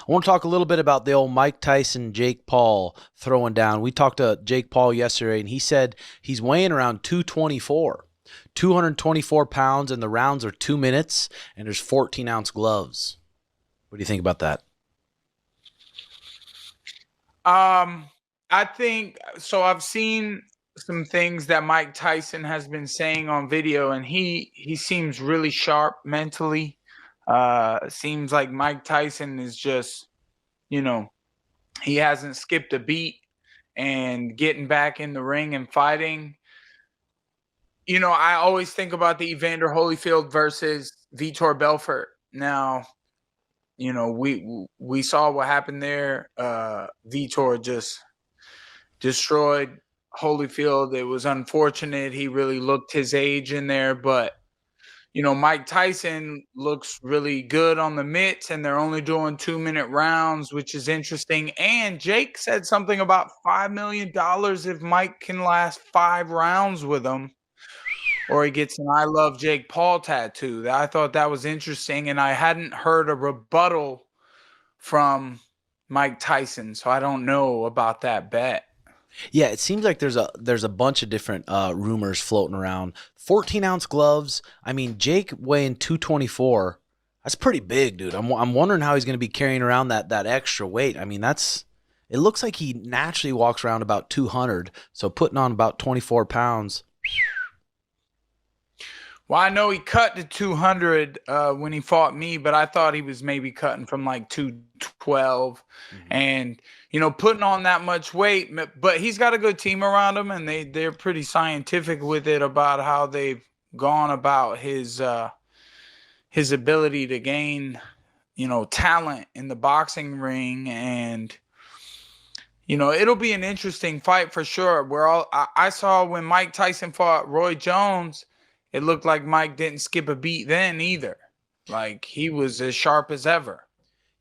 I want to talk a little bit about the old Mike Tyson, Jake Paul throwing down. We talked to Jake Paul yesterday, and he said he's weighing around 224, 224 pounds, and the rounds are 2 minutes, and there's 14-ounce gloves. What do you think about that? I think so. I've seen some things that Mike Tyson has been saying on video, and he seems really sharp mentally. Seems like Mike Tyson is just, you know, he hasn't skipped a beat and getting back in the ring and fighting. I always think about the Evander Holyfield versus Vitor Belfort. Now, we saw what happened there. Vitor just destroyed Holyfield. It was unfortunate. He really looked his age in there, but Mike Tyson looks really good on the mitts, and they're only doing 2-minute rounds, which is interesting. And Jake said something about $5 million if Mike can last 5 rounds with him, or he gets an "I love Jake Paul" tattoo. I thought that was interesting, and I hadn't heard a rebuttal from Mike Tyson, so I don't know about that bet. Yeah, it seems like there's a bunch of different rumors floating around. 14-ounce gloves. I mean, Jake weighing 224. That's pretty big, dude. I'm wondering how he's going to be carrying around that extra weight. I mean, that's it looks like he naturally walks around about 200. So putting on about 24 pounds. Well, I know he cut to 200 when he fought me, but I thought he was maybe cutting from like 212, Mhm. and putting on that much weight. But he's got a good team around him, and they're pretty scientific with it about how they've gone about his ability to gain talent in the boxing ring. And it'll be an interesting fight for sure. I saw when Mike Tyson fought Roy Jones, it looked like Mike didn't skip a beat then either. Like, he was as sharp as ever.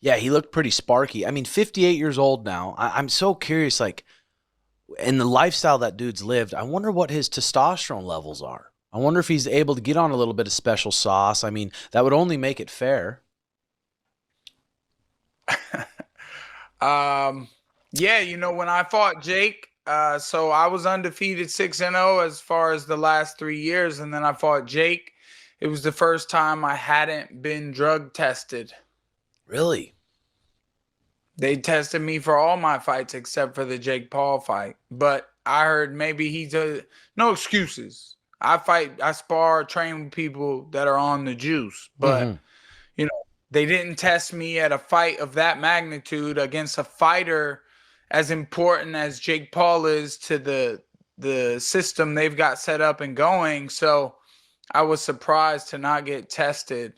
Yeah, he looked pretty sparky. I mean, 58 years old now. I'm so curious, like, in the lifestyle that dude's lived, I wonder what his testosterone levels are. I wonder if he's able to get on a little bit of special sauce. I mean, that would only make it fair. um, yeah, when I fought Jake, so I was undefeated 6-0 as far as the last 3 years, and then I fought Jake. It was the first time I hadn't been drug tested. Really? They tested me for all my fights except for the Jake Paul fight. But I heard maybe no excuses. I spar, train with people that are on the juice. But, Hmm. you know, they didn't test me at a fight of that magnitude against a fighter as important as Jake Paul is to the system they've got set up and going. So I was surprised to not get tested.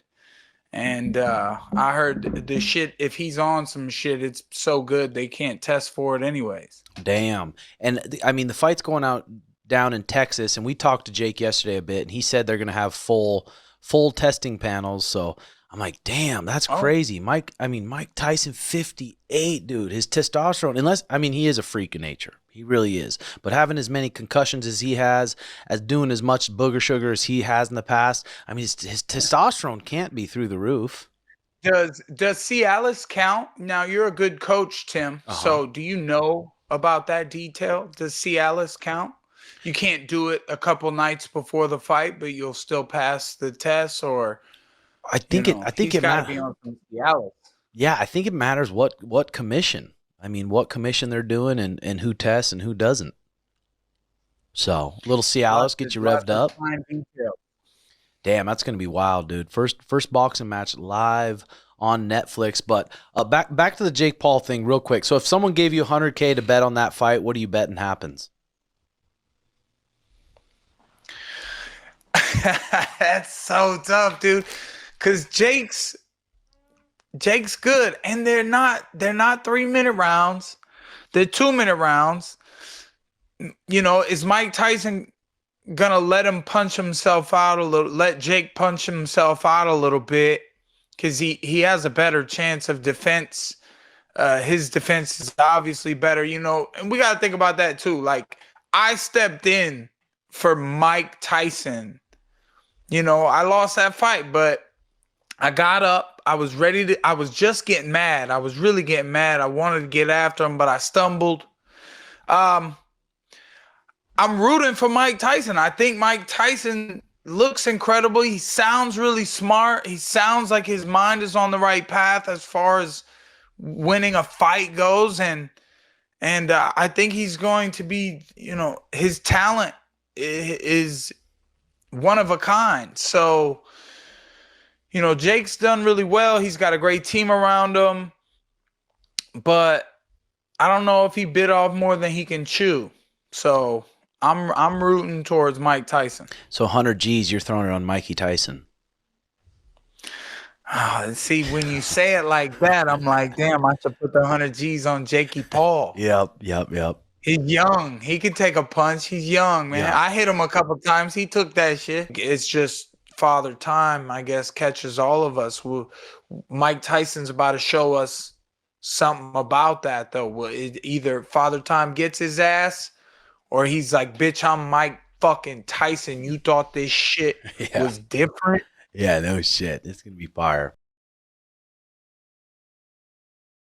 And I heard the shit, if he's on some shit, it's so good they can't test for it anyways. Damn. And I mean, the fight's going out down in Texas, and we talked to Jake yesterday a bit, and he said they're going to have full testing panels. So I'm like, damn, that's Oh, crazy. Mike Tyson, 58, dude. His testosterone, unless I mean, he is a freak of nature. He really is. But having as many concussions as he has, as doing as much booger sugar as he has in the past, I mean, his testosterone can't be through the roof. does Cialis count? Now you're a good coach, Tim. Uh huh. So do you know about that detail? Does Cialis count? You can't do it a couple nights before the fight, but you'll still pass the test, or I think he's it got to be matters. on some Cialis. Yeah, I think it matters what commission. I mean, what commission they're doing and who tests and who doesn't. So, little Cialis get you revved Lots of up. fine detail. Damn, that's gonna be wild, dude. First boxing match live on Netflix. But back to the Jake Paul thing, real quick. So, if someone gave you 100K to bet on that fight, what are you betting happens? That's so tough, dude. Cause Jake's good, and they're not 3-minute rounds. They're 2-minute rounds. Is Mike Tyson gonna let him punch himself out a little? Let Jake punch himself out a little bit, because he has a better chance of defense. His defense is obviously better, and we got to think about that too. Like, I stepped in for Mike Tyson. I lost that fight, but I got up. I was ready to. I was just getting mad. I was really getting mad. I wanted to get after him, but I stumbled. Um, I'm rooting for Mike Tyson. I think Mike Tyson looks incredible. He sounds really smart. He sounds like his mind is on the right path as far as winning a fight goes, and I think he's going to be. His talent is one of a kind. So. Jake's done really well. He's got a great team around him, but I don't know if he bit off more than he can chew. So I'm rooting towards Mike Tyson. So 100 G's, you're throwing it on Mikey Tyson. See, when you say it like that, I'm like, damn, I should put the 100 G's on Jakey Paul. Yep. He's young. He can take a punch. He's young, man. Yeah. I hit him a couple times. He took that shit. It's just Father Time, I guess, catches all of us. Mike Tyson's about to show us something about that, though. Either Father Time gets his ass, or he's like, bitch, I'm Mike fucking Tyson. You thought this shit was different? Yeah, no shit. It's going to be fire.